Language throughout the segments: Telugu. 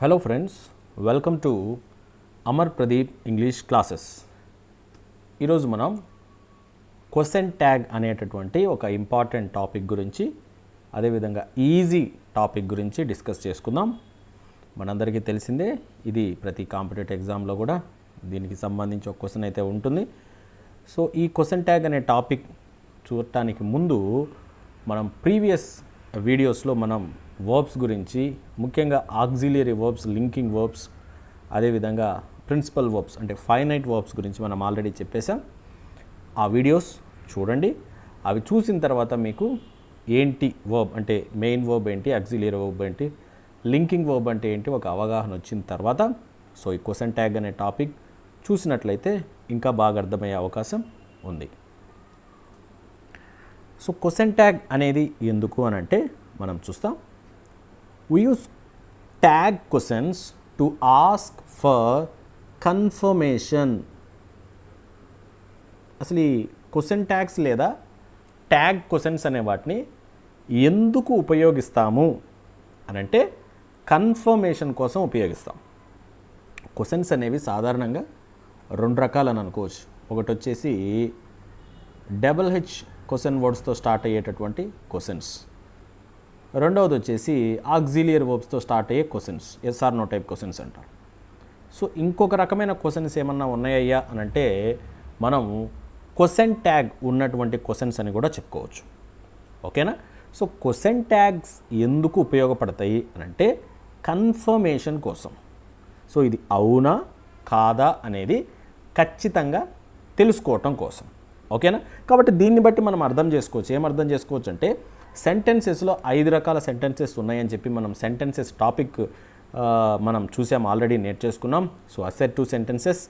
Hello friends, welcome to Amar Pradeep English classes. ఈరోజు మనం క్వశ్చన్ ట్యాగ్ అనేటటువంటి ఒక ఇంపార్టెంట్ టాపిక్ గురించి, అదేవిధంగా ఈజీ టాపిక్ గురించి డిస్కస్ చేసుకుందాం. మనందరికీ తెలిసిందే, ఇది ప్రతి కాంపిటేటివ్ ఎగ్జామ్లో కూడా దీనికి సంబంధించి ఒక క్వశ్చన్ అయితే ఉంటుంది. సో ఈ క్వశ్చన్ ట్యాగ్ అనే టాపిక్ చూడటానికి ముందు మనం ప్రీవియస్ వీడియోస్లో మనం వర్బ్స్ గురించి, ముఖ్యంగా ఆక్సిలియరీ వర్బ్స్, లింకింగ్ వర్బ్స్, అదేవిధంగా ప్రిన్సిపల్ వర్బ్స్ అంటే ఫైనైట్ వర్బ్స్ గురించి మనం ఆల్రెడీ చెప్పేసాం. ఆ వీడియోస్ చూడండి. అవి చూసిన తర్వాత మీకు ఏంటి వర్బ్ అంటే మెయిన్ వర్బ్ ఏంటి, ఆక్సిలియరీ వర్బ్ ఏంటి, లింకింగ్ వర్బ్ అంటే ఏంటి ఒక అవగాహన వచ్చిన తర్వాత సో ఈ క్వశ్చన్ ట్యాగ్ అనే టాపిక్ చూసినట్లయితే ఇంకా బాగా అర్థమయ్యే అవకాశం ఉంది. సో క్వశ్చన్ ట్యాగ్ అనేది ఎందుకు అని అంటే మనం చూస్తాం. We use tag questions to ask for confirmation. అసలు ఈ క్వశ్చన్ ట్యాగ్స్ లేదా ట్యాగ్ క్వశ్చన్స్ అనే వాటిని ఎందుకు ఉపయోగిస్తాము అని అంటే కన్ఫర్మేషన్ కోసం ఉపయోగిస్తాం. క్వశ్చన్స్ అనేవి సాధారణంగా రెండు రకాలని అనుకోవచ్చు. ఒకటి వచ్చేసి HH క్వశ్చన్ వర్డ్స్తో స్టార్ట్ అయ్యేటటువంటి క్వశ్చన్స్. రెండవది వచ్చేసి ఆక్సిలియరీ వర్బ్స్తో స్టార్ట్ అయ్యే questions, yes or no type questions అంటారు. సో ఇంకొక రకమైన క్వశ్చన్స్ ఏమన్నా ఉన్నాయ్యా అని అంటే మనం క్వశ్చన్ ట్యాగ్ ఉన్నటువంటి క్వశ్చన్స్ అని కూడా చెప్పుకోవచ్చు. ఓకేనా? సో క్వశ్చన్ ట్యాగ్స్ ఎందుకు ఉపయోగపడతాయి అని అంటే కన్ఫర్మేషన్ కోసం. సో ఇది అవునా కాదా అనేది ఖచ్చితంగా తెలుసుకోవటం కోసం. ఓకేనా? కాబట్టి దీన్ని బట్టి మనం అర్థం చేసుకోవచ్చు. ఏం అర్థం చేసుకోవచ్చు అంటే సెంటెన్సెస్లో 5 రకాల సెంటెన్సెస్ ఉన్నాయని చెప్పి మనం సెంటెన్సెస్ టాపిక్ మనం చూసాం, ఆల్రెడీ నేర్చేసుకున్నాం. So assertive sentences,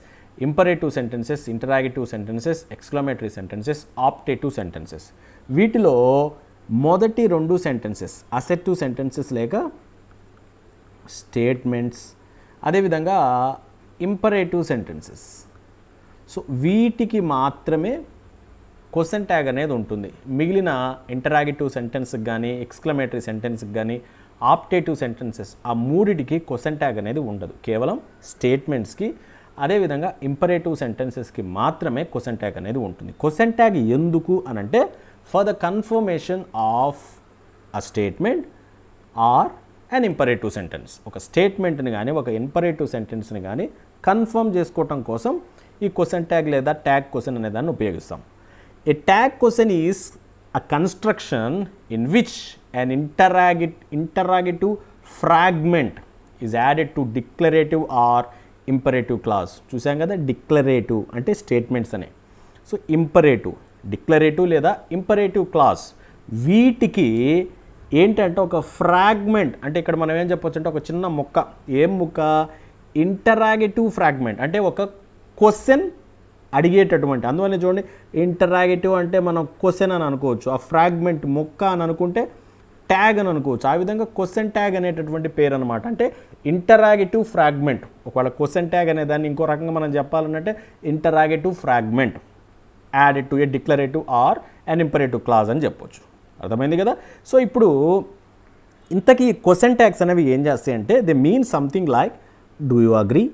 imperative sentences, interrogative sentences, exclamatory sentences, optative sentences. వీటిలో మొదటి 2 సెంటెన్సెస్ అసెర్టివ్ సెంటెన్సెస్ లేక స్టేట్మెంట్స్, అదేవిధంగా ఇంపరేటివ్ సెంటెన్సెస్. సో వీటికి మాత్రమే క్వశ్చన్ ట్యాగ్ అనేది ఉంటుంది. మిగిలిన ఇంటరాగేటివ్ సెంటెన్స్కి కానీ, ఎక్స్క్లమేటరీ సెంటెన్స్కి కానీ, ఆప్టేటివ్ సెంటెన్సెస్ ఆ మూడిటికి క్వశ్చన్ ట్యాగ్ అనేది ఉండదు. కేవలం స్టేట్మెంట్స్కి, అదేవిధంగా ఇంపరేటివ్ సెంటెన్సెస్కి మాత్రమే క్వశ్చన్ ట్యాగ్ అనేది ఉంటుంది. క్వశ్చన్ ట్యాగ్ ఎందుకు అనంటే for the confirmation of a statement or an imperative sentence. ఒక స్టేట్మెంట్ని కానీ ఒక ఇంపరేటివ్ సెంటెన్స్ని కానీ కన్ఫర్మ్ చేసుకోవటం కోసం ఈ క్వశ్చన్ ట్యాగ్ లేదా ట్యాగ్ క్వశ్చన్ అనే దాన్ని ఉపయోగిస్తాం. A tag question is a construction in which an interrogative fragment is added to declarative or imperative clause. చూసాం కదా, డిక్లరేటివ్ అంటే స్టేట్మెంట్స్ అనే. సో ఇంపరేటివ్, డిక్లరేటివ్ లేదా ఇంపరేటివ్ క్లాస్ వీటికి ఏంటంటే ఒక ఫ్రాగ్మెంట్ అంటే ఇక్కడ మనం ఏం చెప్పొచ్చు అంటే ఒక చిన్న ముక్క. ఏం ముక్క? ఇంటరాగేటివ్ ఫ్రాగ్మెంట్ అంటే ఒక క్వశ్చన్ అడిగేటటువంటి. అందువల్ల చూడండి, ఇంటరాగేటివ్ అంటే మనం క్వశ్చన్ అని అనుకోవచ్చు, ఆ ఫ్రాగ్మెంట్ మొక్క అని అనుకుంటే ట్యాగ్ అని అనుకోవచ్చు. ఆ విధంగా క్వశ్చన్ ట్యాగ్ అనేటటువంటి పేరు అనమాట. అంటే ఇంటరాగేటివ్ ఫ్రాగ్మెంట్. ఒకవేళ క్వశ్చన్ ట్యాగ్ అనే దాన్ని ఇంకో రకంగా మనం చెప్పాలంటే interrogative fragment added to a declarative or an imperative clause అని చెప్పొచ్చు. అర్థమైంది కదా? సో ఇప్పుడు ఇంతకీ క్వశ్చన్ ట్యాగ్స్ అనేవి ఏం చేస్తాయి అంటే they mean something like do you agree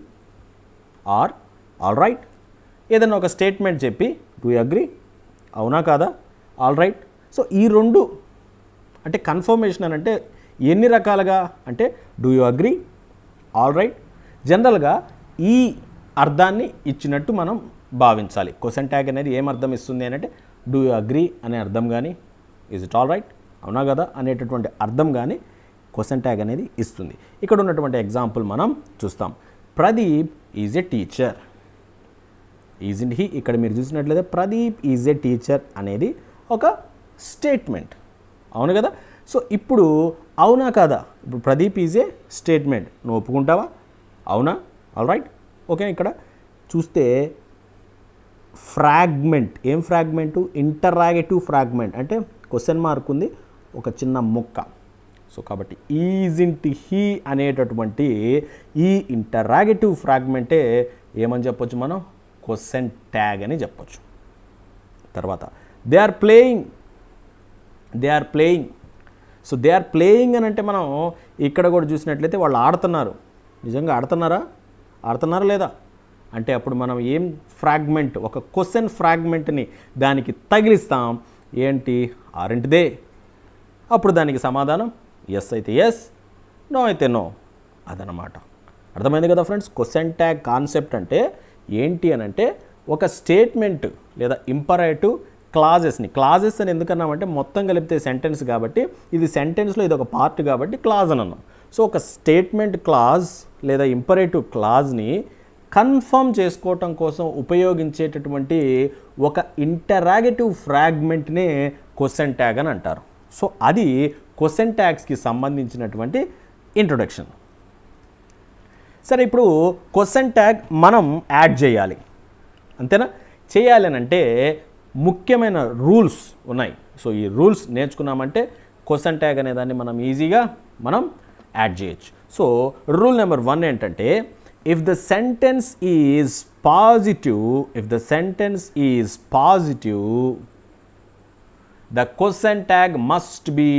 or all right. ఏదైనా ఒక స్టేట్మెంట్ చెప్పి డూ యూ అగ్రీ, అవునా కాదా, ఆల్ రైట్. సో ఈ రెండు అంటే కన్ఫర్మేషన్ అని అంటే ఎన్ని రకాలుగా అంటే do you agree, all right. జనరల్గా ఈ అర్థాన్ని ఇచ్చినట్టు మనం భావించాలి. క్వశ్చన్ ట్యాగ్ అనేది ఏం అర్థం ఇస్తుంది అని అంటే డూ యూ అగ్రీ అనే అర్థం కానీ, ఈజ్ ఇట్ ఆల్ రైట్, అవునా కదా అనేటటువంటి అర్థం కానీ క్వశ్చన్ ట్యాగ్ అనేది ఇస్తుంది. ఇక్కడ ఉన్నటువంటి ఎగ్జాంపుల్ మనం చూస్తాం. Pradeep is a teacher. Isn't he. ఇక్కడ మీరు చూసినట్లయితే ప్రదీప్ ఈజ్ ఎ టీచర్ అనేది ఒక స్టేట్మెంట్, అవును కదా. సో ఇప్పుడు అవునా కాదా, ఇప్పుడు ప్రదీప్ ఈజ్ ఏ స్టేట్మెంట్, నువ్వు ఒప్పుకుంటావా, అవునా, ఆల్ రైట్. ఓకే, ఇక్కడ చూస్తే ఫ్రాగ్మెంట్. ఏం ఫ్రాగ్మెంటు? ఇంటరాగేటివ్ ఫ్రాగ్మెంట్ అంటే క్వశ్చన్ మార్క్ ఉంది, ఒక చిన్న ముక్క. సో కాబట్టి ఈజంట్ హీ అనేటటువంటి ఈ ఇంటరాగేటివ్ ఫ్రాగ్మెంటే ఏమని చెప్పొచ్చు మనం? క్వశ్చన్ ట్యాగ్ అని చెప్పొచ్చు. తర్వాత they are playing. So they are playing అని అంటే మనం ఇక్కడ కూడా చూసినట్లయితే వాళ్ళు ఆడుతున్నారు. నిజంగా ఆడుతున్నారా లేదా అంటే అప్పుడు మనం ఏం ఫ్రాగ్మెంట్, ఒక క్వశ్చన్ ఫ్రాగ్మెంట్ని దానికి తగిలిస్తాం. ఏంటి? ఆరింటిదే. అప్పుడు దానికి సమాధానం ఎస్ అయితే ఎస్, నో అయితే నో. అదనమాట. అర్థమైంది కదా ఫ్రెండ్స్? క్వశ్చన్ ట్యాగ్ కాన్సెప్ట్ అంటే ఏంటి అని అంటే ఒక స్టేట్మెంట్ లేదా ఇంపరేటివ్ క్లాజెస్ అని ఎందుకన్నామంటే మొత్తం కలిపితే సెంటెన్స్ కాబట్టి, ఇది సెంటెన్స్లో ఇది ఒక పార్ట్ కాబట్టి క్లాజ్ అని అన్నాం. సో ఒక స్టేట్మెంట్ క్లాజ్ లేదా ఇంపరేటివ్ క్లాజ్ని కన్ఫర్మ్ చేసుకోవటం కోసం ఉపయోగించేటటువంటి ఒక ఇంటరాగేటివ్ ఫ్రాగ్మెంట్నే క్వశ్చన్ ట్యాగ్ అని అంటారు. సో అది క్వశ్చన్ ట్యాగ్స్కి సంబంధించినటువంటి ఇంట్రొడక్షన్. సరే, ఇప్పుడు క్వశ్చన్ ట్యాగ్ మనం యాడ్ చేయాలి, అంతేనా? చేయాలి అని అంటే ముఖ్యమైన రూల్స్ ఉన్నాయి. సో ఈ రూల్స్ నేర్చుకున్నామంటే క్వశ్చన్ ట్యాగ్ అనేదాన్ని మనం ఈజీగా యాడ్ చేయొచ్చు. సో రూల్ నెంబర్ 1 ఏంటంటే, if the sentence is positive, the question tag must be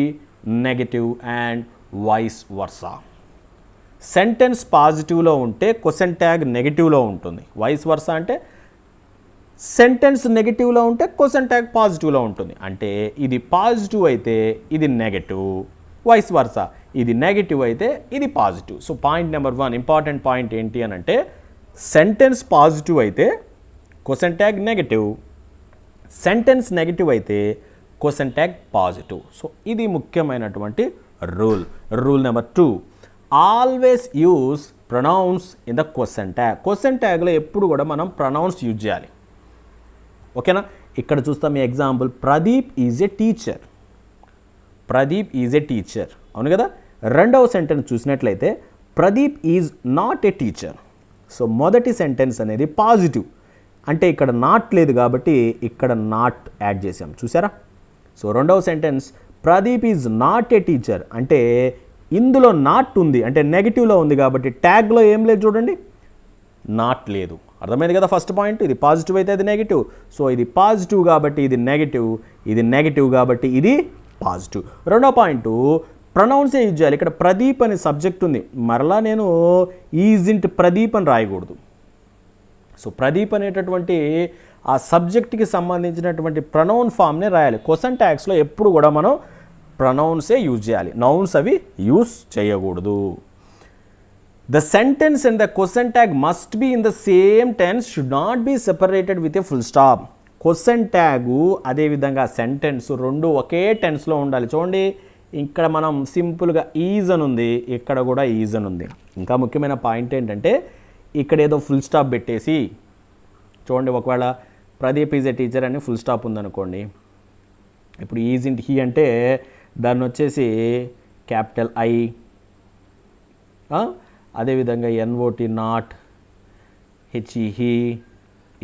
negative and vice versa. Sentence పాజిటివ్లో ఉంటే క్వశ్చన్ ట్యాగ్ నెగిటివ్లో ఉంటుంది. వైస్ వర్సా అంటే సెంటెన్స్ నెగిటివ్లో ఉంటే క్వశ్చన్ ట్యాగ్ పాజిటివ్లో ఉంటుంది. అంటే ఇది పాజిటివ్ అయితే ఇది నెగటివ్, వైస్ వర్సా ఇది నెగిటివ్ అయితే ఇది positive. So point number 1 important point ఏంటి అని అంటే, సెంటెన్స్ పాజిటివ్ అయితే question tag negative, sentence negative అయితే క్వశ్చన్ ట్యాగ్ పాజిటివ్. సో ఇది ముఖ్యమైనటువంటి rule. Rule number 2, always use pronouns in the question tag. Question ట్యాగ్లో ఎప్పుడు కూడా మనం ప్రొనౌన్స్ యూజ్ చేయాలి. ఓకేనా? ఇక్కడ చూస్తాం మీ example, Pradeep is a teacher. Pradeep is a teacher, అవును కదా? రెండవ సెంటెన్స్ చూసినట్లయితే Pradeep is not a teacher. So మొదటి సెంటెన్స్ అనేది పాజిటివ్, అంటే ఇక్కడ నాట్ లేదు కాబట్టి ఇక్కడ నాట్ యాడ్ చేసాం, చూసారా? సో రెండవ sentence Pradeep is not a teacher, అంటే ఇందులో నాట్ ఉంది, అంటే నెగిటివ్లో ఉంది కాబట్టి ట్యాగ్లో ఏం లేదు చూడండి, నాట్ లేదు. అర్థమైంది కదా ఫస్ట్ పాయింట్? ఇది పాజిటివ్ అయితే అది నెగిటివ్. సో ఇది పాజిటివ్ కాబట్టి ఇది నెగిటివ్, ఇది నెగిటివ్ కాబట్టి ఇది పాజిటివ్. రెండో పాయింట్, ప్రొనౌన్సే యూజ్ చేయాలి. ఇక్కడ ప్రదీప్ అనే సబ్జెక్ట్ ఉంది, మరలా నేను ఈజింట్ ప్రదీప్ అని రాయకూడదు. సో ప్రదీప్ అనేటటువంటి ఆ సబ్జెక్ట్కి సంబంధించినటువంటి ప్రొనౌన్ ఫామ్నే రాయాలి. క్వశ్చన్ ట్యాగ్స్లో ఎప్పుడు కూడా మనం ప్రొనౌన్సే యూజ్ చేయాలి, నౌన్స్ అవి యూజ్ చేయకూడదు. The sentence and the question tag must be in the same tense, should not be separated with a full stop. Question tag అదేవిధంగా సెంటెన్స్ రెండు ఒకే టెన్స్లో ఉండాలి. చూడండి, ఇక్కడ మనం సింపుల్గా ఈజ్ అని ఉంది, ఇక్కడ కూడా ఈజ్ అని ఉంది. ఇంకా ముఖ్యమైన పాయింట్ ఏంటంటే, ఇక్కడ ఏదో ఫుల్ స్టాప్ పెట్టేసి చూడండి, ఒకవేళ ప్రదీప్ ఈజ్ ఏ టీచర్ అని ఫుల్ స్టాప్ ఉందనుకోండి, ఇప్పుడు ఈజ్ ఇంట్ హీ అంటే దాన్ని వచ్చేసి క్యాపిటల్ ఐ, అదేవిధంగా ఎన్ఓటి నాట్, హెచ్ఈ హీ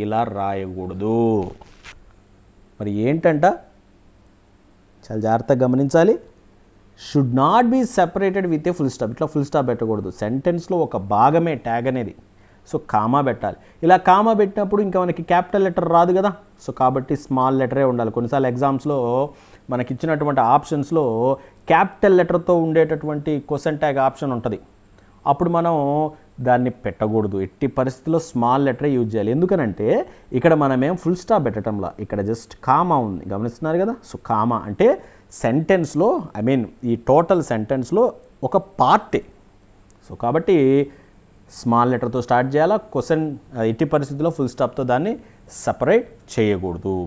ఇలా రాయకూడదు. మరి ఏంటంట, చాలా జాగ్రత్తగా గమనించాలి. Should not be separated with a full stop. ఇట్లా ఫుల్ స్టాప్ పెట్టకూడదు, సెంటెన్స్లో ఒక భాగమే ట్యాగ్ అనేది. సో కామా పెట్టాలి. ఇలా కామా పెట్టినప్పుడు ఇంకా మనకి క్యాపిటల్ లెటర్ రాదు కదా, సో కాబట్టి స్మాల్ లెటరే ఉండాలి. కొన్నిసార్లు ఎగ్జామ్స్లో మనకి ఇచ్చినటువంటి ఆప్షన్స్లో క్యాపిటల్ లెటర్తో ఉండేటటువంటి క్వశ్చన్ ట్యాగ్ ఆప్షన్ ఉంటుంది, అప్పుడు మనం దాన్ని పెట్టకూడదు. ఎట్టి పరిస్థితుల్లో స్మాల్ లెటరే యూజ్ చేయాలి. ఎందుకనంటే ఇక్కడ మనమేం ఫుల్ స్టాప్ పెట్టడంలో, ఇక్కడ జస్ట్ కామా ఉంది, గమనిస్తున్నారు కదా. సో కామా అంటే సెంటెన్స్లో, ఈ టోటల్ సెంటెన్స్లో ఒక పార్టే. సో కాబట్టి స్మాల్ లెటర్తో స్టార్ట్ చేయాలా. క్వశ్చన్ ఎట్టి పరిస్థితుల్లో ఫుల్ స్టాప్తో దాన్ని సపరేట్ చేయకూడదు.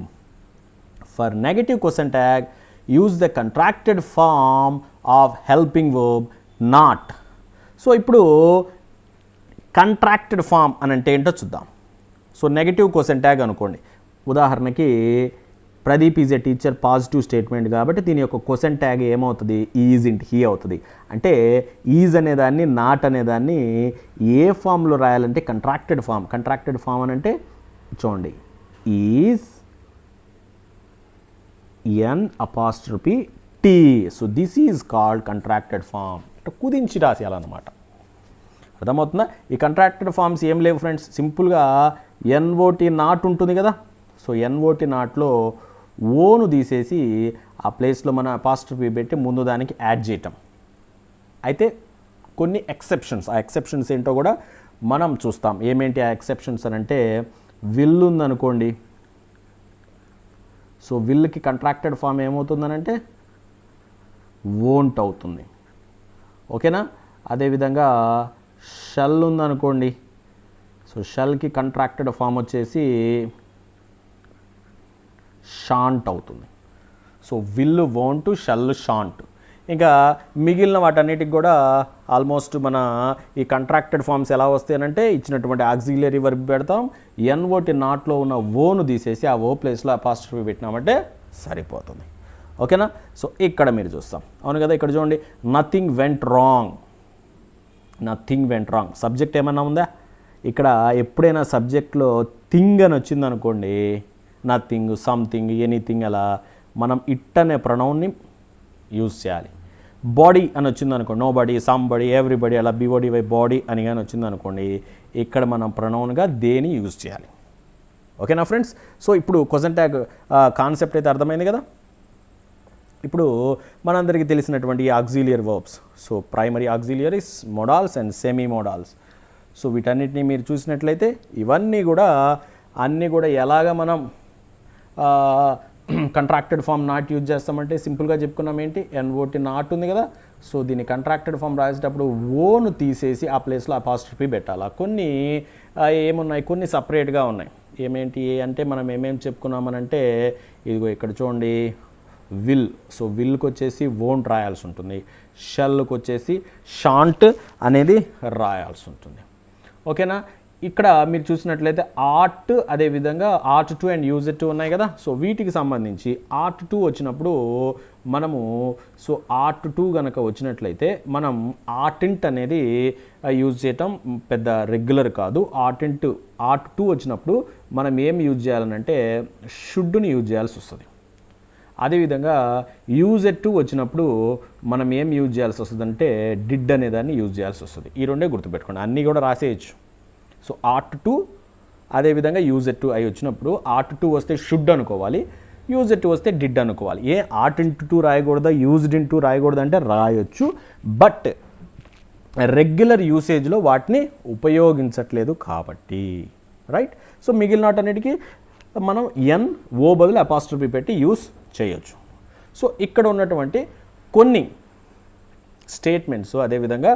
For negative question tag use the contracted form of helping verb not. So ఇప్పుడు కంట్రాక్టెడ్ ఫామ్ అని అంటే ఏంటో చూద్దాం. సో నెగటివ్ క్వశ్చన్ ట్యాగ్ అనుకోండి, ఉదాహరణకి Pradeep is a teacher positive statement కాబట్టి దీని యొక్క క్వశ్చన్ ట్యాగ్ ఏమవుతుంది, ఈజ్ ఇంట్ హీ అవుతుంది. అంటే ఈజ్ అనేదాన్ని నాట్ అనేదాన్ని ఏ ఫామ్లో రాయాలంటే కంట్రాక్టెడ్ ఫామ్. కంట్రాక్టెడ్ ఫామ్ అని అంటే చూడండి, is n apostrophe t. So this is called contracted form. కుదించి రాసేయాలన్నమాట. అర్థమవుతుందా? ఈ కంట్రాక్టెడ్ ఫామ్స్ ఏం లేవు ఫ్రెండ్స్, సింపుల్గా ఎన్ఓటి నాట్ ఉంటుంది కదా. సో ఎన్ఓటి నాట్లో ఓను తీసేసి ఆ ప్లేస్లో మన అపాస్ట్రఫీ పెట్టి ముందు దానికి యాడ్ చేయటం. అయితే కొన్ని ఎక్సెప్షన్స్, ఆ ఎక్సెప్షన్స్ ఏంటో కూడా మనం చూస్తాం. ఏమేంటి ఆ ఎక్సెప్షన్స్ అని అంటే, విల్ ఉందనుకోండి, సో విల్కి కంట్రాక్టెడ్ ఫామ్ ఏమవుతుందనంటే వోంట్ అవుతుంది. ఓకేనా? అదేవిధంగా షల్ ఉందనుకోండి, సో షల్కి కంట్రాక్టెడ్ ఫామ్ వచ్చేసి షాంట్ అవుతుంది. So will, won't, shall, shan't. ఇంకా మిగిలిన వాటన్నిటికి కూడా ఆల్మోస్ట్ మన ఈ కంట్రాక్టెడ్ ఫామ్స్ ఎలా వస్తాయనంటే, ఇచ్చినటువంటి ఆక్సిలరీ వర్బ్ పెడతాం, ఎన్ఓటి నాట్లో ఉన్న ఓను తీసేసి ఆ ఓ ప్లేస్లో అపాస్ట్రఫీ పెట్టినామంటే సరిపోతుంది. ఓకేనా? సో ఇక్కడ మీరు చూస్తాం, అవును కదా, ఇక్కడ చూడండి, nothing went wrong. Nothing went wrong. Subject ఏమన్నా ఉందా? ఇక్కడ ఎప్పుడైనా సబ్జెక్ట్లో థింగ్ అని వచ్చిందనుకోండి, నథింగ్, సంథింగ్, ఎనీథింగ్, అలా మనం ఇట్ అనే ప్రొనౌన్ని యూజ్ చేయాలి. బాడీ అని వచ్చిందనుకోండి, nobody, somebody, everybody, అలా బిఓడి బై బాడీ అని కానీ వచ్చిందనుకోండి, ఇక్కడ మనం ప్రొనౌన్గా దేని యూజ్ చేయాలి. ఓకేనా ఫ్రెండ్స్? సో ఇప్పుడు క్వశ్చన్ ట్యాగ్ కాన్సెప్ట్ అయితే అర్థమైంది కదా. ఇప్పుడు మనందరికీ తెలిసినటువంటి auxiliary verbs, so primary auxiliaries, modals and semi modals. So వీటన్నిటిని మీరు చూసినట్లయితే ఇవన్నీ కూడా ఎలాగ మనం కంట్రాక్టెడ్ ఫామ్ నాట్ యూజ్ చేస్తామంటే సింపుల్గా చెప్పుకున్నాం. ఏంటి? ఎన్ఓటి నాట్ ఉంది కదా, సో దీన్ని కంట్రాక్టెడ్ ఫామ్ రాసేటప్పుడు ఓను తీసేసి ఆ ప్లేస్లో అపాస్ట్రఫీ పెట్టాలి. కొన్ని ఏమున్నాయి, కొన్ని సపరేట్గా ఉన్నాయి. ఏమేంటి అంటే మనం ఏమేమి చెప్పుకున్నామనంటే, ఇదిగో ఇక్కడ చూడండి, విల్, సో విల్కి వచ్చేసి వోంట్ రాయాల్సి ఉంటుంది, షల్కి వచ్చేసి షాంట్ అనేది రాయాల్సి ఉంటుంది. ఓకేనా? ఇక్కడ మీరు చూసినట్లయితే ఆర్ట్, అదేవిధంగా art to and use to ఉన్నాయి కదా, సో వీటికి సంబంధించి ఆర్ట్ టు వచ్చినప్పుడు మనము, సో ఆర్ట్ టు కనుక వచ్చినట్లయితే మనం ఆర్టింట్ అనేది యూజ్ చేయటం పెద్ద రెగ్యులర్ కాదు. ఆర్ట్ టు వచ్చినప్పుడు మనం ఏం యూజ్ చేయాలనంటే షుడ్ని యూజ్ చేయాల్సి వస్తుంది. అదేవిధంగా యూజ్ ఎట్ టు వచ్చినప్పుడు మనం ఏం యూజ్ చేయాల్సి వస్తుంది అంటే డిడ్ అనే దాన్ని యూజ్ చేయాల్సి వస్తుంది. ఈ రెండే గుర్తుపెట్టుకోండి, అన్నీ కూడా రాసేయచ్చు. సో ఆర్ట్ టు, అదేవిధంగా యూజ్ ఎట్ టు అయి వచ్చినప్పుడు ఆర్ట్ టు వస్తే షుడ్ అనుకోవాలి, యూజ్ ఎట్ టు వస్తే డిడ్ అనుకోవాలి. ఆర్ట్ ఇంటూ టు రాయకూడదా, యూజ్డ్ ఇన్ టు రాయకూడదు అంటే రాయొచ్చు, బట్ రెగ్యులర్ యూసేజ్లో వాటిని ఉపయోగించట్లేదు కాబట్టి, రైట్. సో మిగిలిన వాటన్నిటికీ మనం ఎన్, ఓ బదులు అపాస్ట్రఫీ పెట్టి యూస్ చేయొచ్చు. సో ఇక్కడ ఉన్నటువంటి కొన్ని స్టేట్మెంట్స్, అదేవిధంగా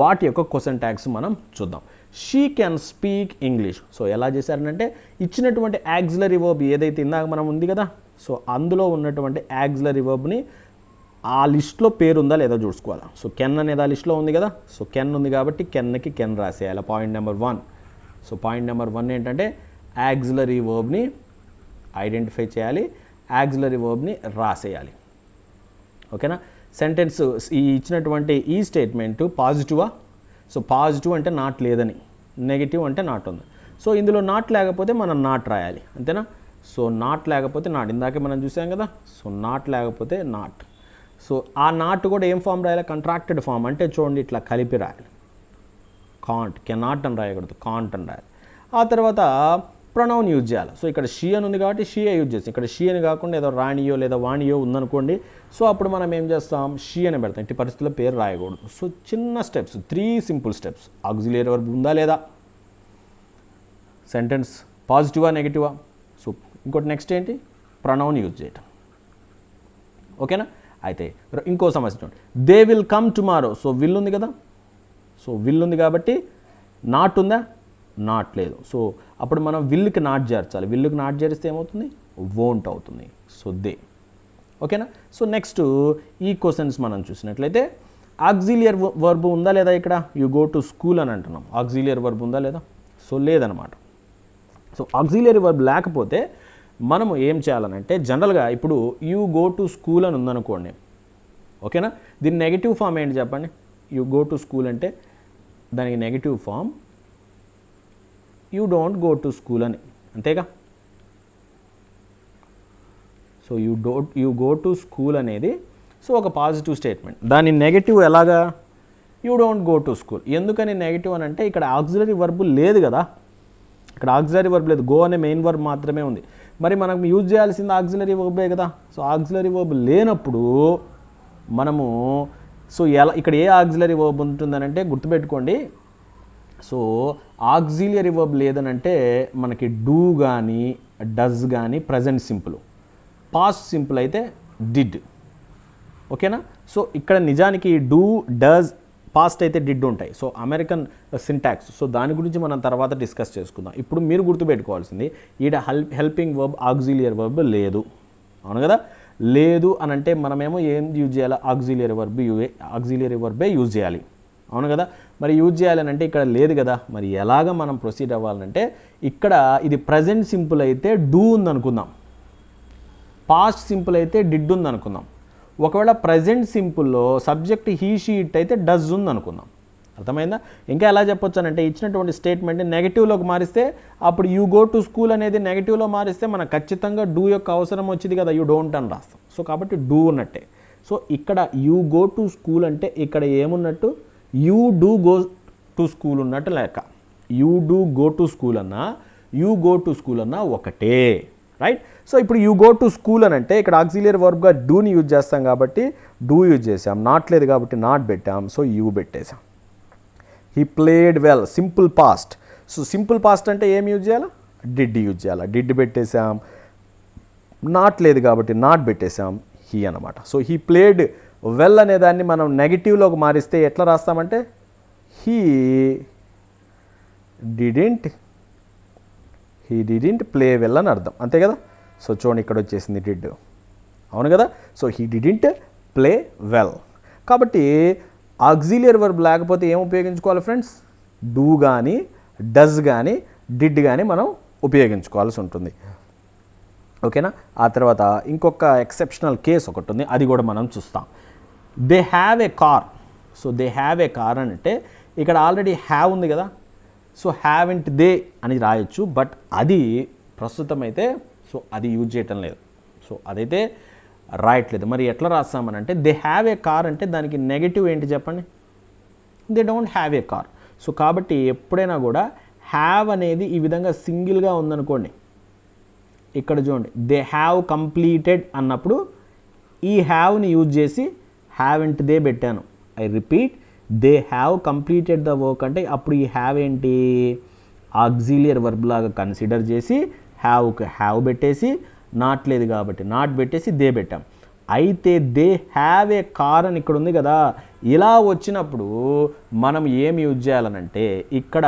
వాటి యొక్క క్వశ్చన్ ట్యాగ్స్ మనం చూద్దాం. She can speak English. So ఎలా చేశారనంటే, ఇచ్చినటువంటి యాక్సిలరీ వర్బ్ ఏదైతే ఇందాక మనం ఉంది కదా, సో అందులో ఉన్నటువంటి యాక్సిలరీ వర్బ్ని ఆ లిస్ట్లో పేరు ఉందా లేదా చూసుకోవాలి. సో కెన్ అనేది ఆ లిస్ట్లో ఉంది కదా, సో కెన్ ఉంది కాబట్టి కెన్కి కెన్ రాసేయాలి. Point number 1. So point number 1 ఏంటంటే యాక్సిలరీ వర్బ్ని ఐడెంటిఫై చేయాలి, యాక్సిలరీ వర్బ్ని రాసేయాలి. ఓకేనా? సెంటెన్స్ ఈ ఇచ్చినటువంటి ఈ స్టేట్మెంటు పాజిటివా? సో పాజిటివ్ అంటే నాట్ లేదని, నెగిటివ్ అంటే నాట్ ఉంది. సో ఇందులో నాట్ లేకపోతే మనం నాట్ రాయాలి, అంతేనా? సో నాట్ లేకపోతే నాట్, ఇందాకే మనం చూసాం కదా, సో నాట్ లేకపోతే నాట్. సో ఆ నాట్ కూడా ఏం ఫామ్ రాయాలి? Contracted form. అంటే చూడండి, ఇట్లా కలిపి రాయాలి. కాంట్, కెనాట్ అని రాయకూడదు, కాంట్ అని రాయాలి. ఆ తర్వాత ప్రొనౌన్ యూజ్ చేయాలి. సో ఇక్కడ షీ అని ఉంది కాబట్టి షీయే యూజ్ చేస్తాం. ఇక్కడ షీ అని కాకుండా ఏదో రాణియో లేదా వాణియో ఉందనుకోండి, సో అప్పుడు మనం ఏం చేస్తాం? షీ అని పెడతాం. ఇంటి పరిస్థితుల్లో పేరు రాయకూడదు. సో చిన్న steps, 3 simple steps. Auxiliary verb ఉందా లేదా, సెంటెన్స్ పాజిటివా నెగిటివా, సో ఇంకోటి నెక్స్ట్ ఏంటి? ప్రొనౌన్ యూజ్ చేయటం. ఓకేనా? అయితే ఇంకో సమస్య చూడండి, they will come tomorrow. So will ఉంది కదా, సో విల్ ఉంది కాబట్టి నాట్ ఉందా? నాట్ లేదు. సో అప్పుడు మనం విల్కి నాట్ చేర్చాలి. విల్కి నాట్ చేరిస్తే ఏమవుతుంది? వోంట్ అవుతుంది. So they. ఓకేనా? సో నెక్స్ట్ ఈ క్వశ్చన్స్ మనం చూసినట్లయితే ఆక్సిలియర్ వర్బ్ ఉందా లేదా? ఇక్కడ యూ గో టు స్కూల్ అని అంటున్నాం. ఆక్సిలియర్ వర్బ్ ఉందా లేదా? సో లేదనమాట. సో ఆక్సిలియరీ వర్బ్ లేకపోతే మనము ఏం చేయాలనంటే, జనరల్గా ఇప్పుడు యూ గో టు స్కూల్ అని ఉందనుకోండి, ఓకేనా? దీని నెగిటివ్ ఫామ్ ఏంటి చెప్పండి? యూ గో టు స్కూల్ అంటే దానికి negative form you don't go to school అని, అంతేగా? So you go to school అనేది సో ఒక పాజిటివ్ స్టేట్మెంట్. దాని నెగిటివ్ ఎలాగా? You don't go to school. ఎందుకని నెగిటివ్ అని అంటే ఇక్కడ ఆక్సిలరీ వర్బ్ లేదు కదా, ఇక్కడ ఆక్సిలరీ వర్బ్ లేదు, గో అనే మెయిన్ వర్బ్ మాత్రమే ఉంది. మరి మనం యూజ్ చేయాల్సింది ఆక్సిలరీ వర్బే కదా. సో ఆక్సిలరీ వర్బ్ లేనప్పుడు మనము సో ఎలా ఇక్కడ ఏ ఆక్సిలరీ వర్బ్ ఉంటుందనంటే గుర్తుపెట్టుకోండి. సో ఆక్సిలియరీ వర్బ్ లేదనంటే మనకి డూ కానీ డస్ కానీ ప్రజెంట్ సింపుల్, పాస్ట్ సింపుల్ అయితే డిడ్. ఓకేనా. సో ఇక్కడ నిజానికి డూ డస్ పాస్ట్ అయితే డిడ్ ఉంటాయి. So American syntax. సో దాని గురించి మనం తర్వాత డిస్కస్ చేసుకుందాం. ఇప్పుడు మీరు గుర్తుపెట్టుకోవాల్సింది ఈడ హెల్పింగ్ వర్బ్ ఆక్సిలియరీ వర్బ్ లేదు, అవును కదా. లేదు అని అంటే మనమేమో ఏం యూజ్ చేయాలి, ఆక్సిలియరీ వర్బే యూజ్ చేయాలి, అవును కదా. మరి యూజ్ చేయాలని అంటే ఇక్కడ లేదు కదా. మరి ఎలాగ మనం ప్రొసీడ్ అవ్వాలంటే ఇక్కడ ఇది ప్రజెంట్ సింపుల్ అయితే డూ ఉందనుకుందాం, పాస్ట్ సింపుల్ అయితే డిడ్ ఉందనుకుందాం. ఒకవేళ ప్రజెంట్ సింపుల్లో సబ్జెక్ట్ హీ షీ ఇట్ అయితే డస్ ఉందనుకుందాం. అర్థమైందా. ఇంకా ఎలా చెప్పొచ్చు అంటే ఇచ్చినటువంటి స్టేట్మెంట్ని నెగిటివ్లోకి మారిస్తే అప్పుడు యూ గో టు స్కూల్ అనేది నెగిటివ్లో మారిస్తే మనకు ఖచ్చితంగా డూ యొక్క అవసరం వచ్చింది కదా, యూ డోంట్ అని రాస్తాం. సో కాబట్టి డూ ఉన్నట్టే. సో ఇక్కడ యూ గో టు స్కూల్ అంటే ఇక్కడ ఏమున్నట్టు, you do go to school ఉన్నట్టు లేక. You do go to school అన్నా యూ గో టు స్కూల్ అన్నా ఒకటే, రైట్. సో ఇప్పుడు యూ గో టు స్కూల్ అని అంటే ఇక్కడ ఆక్సిలియరీ వర్బ్గా డూని యూజ్ చేస్తాం కాబట్టి డూ యూజ్ చేసాం, నాట్ లేదు కాబట్టి నాట్ పెట్టాం, సో యూ పెట్టేసాం. He played well simple past. So simple past అంటే ఏం యూజ్ చేయాలి, డిడ్ యూజ్ చేయాలి, డిడ్ పెట్టేసాం. నాట్ లేదు కాబట్టి నాట్ పెట్టేసాం, హీ అనమాట. సో హీ ప్లేడ్ వెల్ అనేదాన్ని మనం నెగిటివ్లోకి మారిస్తే ఎట్లా రాస్తామంటే హీ డిడింట్ ప్లే వెల్ అని అర్థం, అంతే కదా. సో చూడండి ఇక్కడ వచ్చేసింది డిడ్, అవును కదా. So he didn't play well. కాబట్టి ఆక్సిలియరీ వర్బ్ లేకపోతే ఏం ఉపయోగించుకోవాలి ఫ్రెండ్స్, డూ కానీ డస్ కానీ డిడ్ కానీ మనం ఉపయోగించుకోవాల్సి ఉంటుంది. ఓకేనా. ఆ తర్వాత ఇంకొక ఎక్సెప్షనల్ కేస్ ఒకటి ఉంది, అది కూడా మనం చూస్తాం. They have a car. So they have a car అంటే ఇక్కడ ఆల్రెడీ హ్యావ్ ఉంది కదా. సో హ్యావెంట్ దే అని రాయొచ్చు, బట్ అది ప్రస్తుతం అయితే సో అది యూజ్ చేయటం లేదు. సో అదైతే రాయట్లేదు. మరి ఎట్లా రాస్తామని అంటే దే హ్యావ్ ఏ కార్ అంటే దానికి నెగిటివ్ ఏంటి చెప్పండి, they don't have a car. So కాబట్టి ఎప్పుడైనా కూడా హ్యావ్ అనేది ఈ విధంగా సింగిల్గా ఉందనుకోండి, ఇక్కడ చూడండి దే హ్యావ్ కంప్లీటెడ్ అన్నప్పుడు ఈ హ్యావ్ని యూజ్ చేసి హ్యావెంట్ దే పెట్టాను. I repeat, they have completed the work అంటే అప్పుడు ఈ హ్యావ్ ఏంటి, ఆక్సిలియరీ వర్బ్ లాగా కన్సిడర్ చేసి హ్యావ్కి హ్యావ్ పెట్టేసి, నాట్ లేదు కాబట్టి నాట్ పెట్టేసి దే పెట్టాం. అయితే దే హ్యావ్ ఏ కార్ అని ఇక్కడ ఉంది కదా. ఇలా వచ్చినప్పుడు మనం ఏం యూజ్ చేయాలనంటే ఇక్కడ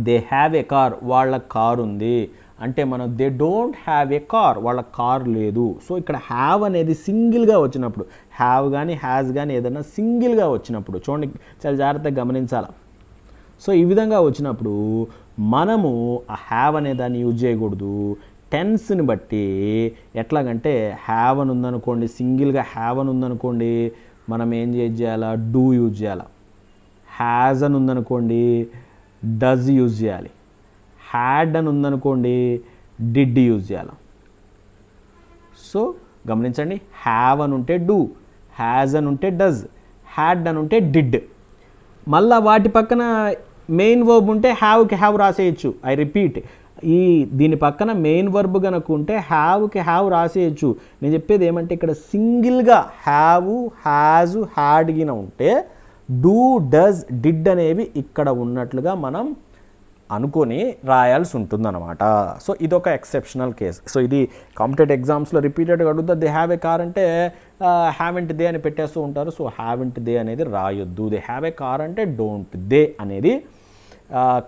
దే హ్యావ్ ఏ కార్, వాళ్ళ కార్ ఉంది అంటే మనం they don't have a car, వాళ్ళ కార్ లేదు. సో ఇక్కడ హ్యావ్ అనేది సింగిల్గా వచ్చినప్పుడు, హ్యావ్ కానీ హ్యాజ్ కానీ ఏదైనా సింగిల్గా వచ్చినప్పుడు చూడండి, చాలా జాగ్రత్తగా గమనించాలి. సో ఈ విధంగా వచ్చినప్పుడు మనము ఆ హ్యావ్ అనే దాన్ని యూజ్ చేయకూడదు. టెన్స్ని బట్టి ఎట్లాగంటే హ్యావ్ అని ఉందనుకోండి, సింగిల్గా హ్యావ్ అని ఉందనుకోండి మనం ఏం చేయాలా, డూ యూజ్ చేయాలి. హ్యాజ్ అని ఉందనుకోండి డజ్ యూజ్ చేయాలి. హ్యాడ్ అని ఉందనుకోండి డిడ్ యూజ్ చేయాలి. సో గమనించండి, హ్యావ్ అని ఉంటే డూ, హ్యాజ్ అని ఉంటే డజ్, హ్యాడ్ అని ఉంటే డిడ్. మళ్ళీ వాటి పక్కన మెయిన్ వర్బ్ ఉంటే హ్యావ్కి హ్యావ్ రాసేయచ్చు. ఐ రిపీట్, దీని పక్కన మెయిన్ వర్బ్ కనుక ఉంటే హ్యావ్కి హ్యావ్ రాసేయచ్చు. నేను చెప్పేది ఏమంటే ఇక్కడ సింగిల్గా హ్యావ్, హ్యాజ్, హ్యాడ్ గిన ఉంటే డూ, డస్, డిడ్ అనేవి ఇక్కడ ఉన్నట్లుగా మనం అనుకొని రాయాల్సి ఉంటుందన్నమాట. సో ఇదొక ఎక్సెప్షనల్ కేస్. సో ఇది కాంపిటేటివ్ ఎగ్జామ్స్లో రిపీటెడ్గా అడుగుతా. దే హ్యావ్ ఏ కార్ అంటే హ్యావెంట్ దే అని పెట్టేస్తూ ఉంటారు. సో హ్యావెంట్ దే అనేది రాయొద్దు. దే హ్యావ్ ఏ కార్ అంటే డోంట్ దే అనేది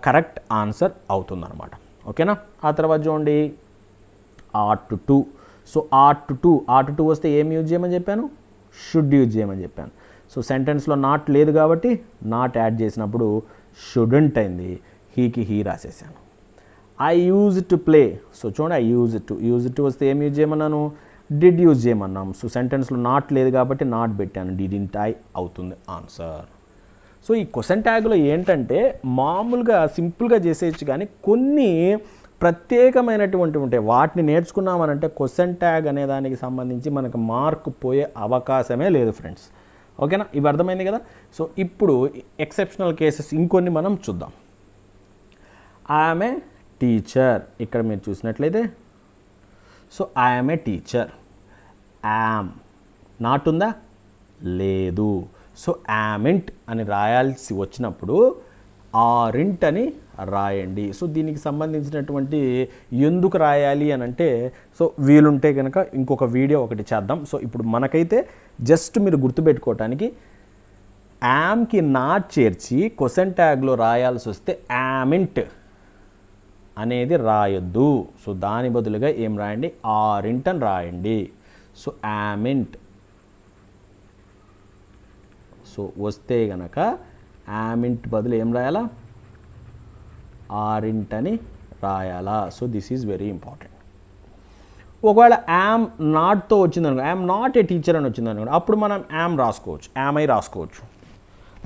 కరెక్ట్ ఆన్సర్ అవుతుందన్నమాట. ఓకేనా. ఆ తర్వాత చూడండి ought to. So ought to వస్తే ఏం యూజ్ చేయమని చెప్పాను, షుడ్ యూజ్ చేయమని చెప్పాను. సో సెంటెన్స్లో నాట్ లేదు కాబట్టి నాట్ యాడ్ చేసినప్పుడు షుడెంట్ అయింది, హీకి హీ రాసేసాను. I used to play. So చూడండి ఐ యూజ్ టు వస్తే ఏం యూజ్ చేయమన్నాను, డిడ్ యూజ్ చేయమన్నాం. సో సెంటెన్స్లో నాట్ లేదు కాబట్టి నాట్ పెట్టాను, డిడింట్ ఐ అవుతుంది ఆన్సర్. సో ఈ క్వశ్చన్ ట్యాగ్లో ఏంటంటే మామూలుగా సింపుల్గా చేసేయచ్చు, కానీ కొన్ని ప్రత్యేకమైనటువంటి ఉంటాయి. వాటిని నేర్చుకున్నామనంటే క్వశ్చన్ ట్యాగ్ అనే దానికి సంబంధించి మనకు మార్క్ పోయే అవకాశమే లేదు ఫ్రెండ్స్. ఓకేనా, ఇవి అర్థమైంది కదా. సో ఇప్పుడు ఎక్సెప్షనల్ కేసెస్ ఇంకొన్ని మనం చూద్దాం. I'm a teacher. ఇక్కడ మీరు చూసినట్లయితే so I'm a teacher, am not ఉందా, లేదు. సో యామెంట్ అని రాయాల్సి వచ్చినప్పుడు ఆరింట్ అని రాయండి. సో దీనికి సంబంధించినటువంటి ఎందుకు రాయాలి అని అంటే, సో వీలుంటే కనుక ఇంకొక వీడియో ఒకటి చేద్దాం. సో ఇప్పుడు మనకైతే జస్ట్ మీరు గుర్తుపెట్టుకోవటానికి యామ్కి నాట్ చేర్చి క్వశ్చన్ ట్యాగ్లో రాయాల్సి వస్తే యామెంట్ అనేది రాయొద్దు. సో దాని బదులుగా ఏం రాయండి, ఆరింట్ అని రాయండి. సో యామెంట్ సో వస్తే గనక యామెంట్ బదులు ఏం రాయాలా, ఆరింట్ అని రాయాలా. So this is very important. ఒకవేళ యామ్ నాట్తో వచ్చిందనుకో, యామ్ నాట్ ఏ టీచర్ అని వచ్చిందనుకో, అప్పుడు మనం యామ్ రాసుకోవచ్చు, యామ్ ఐ రాసుకోవచ్చు.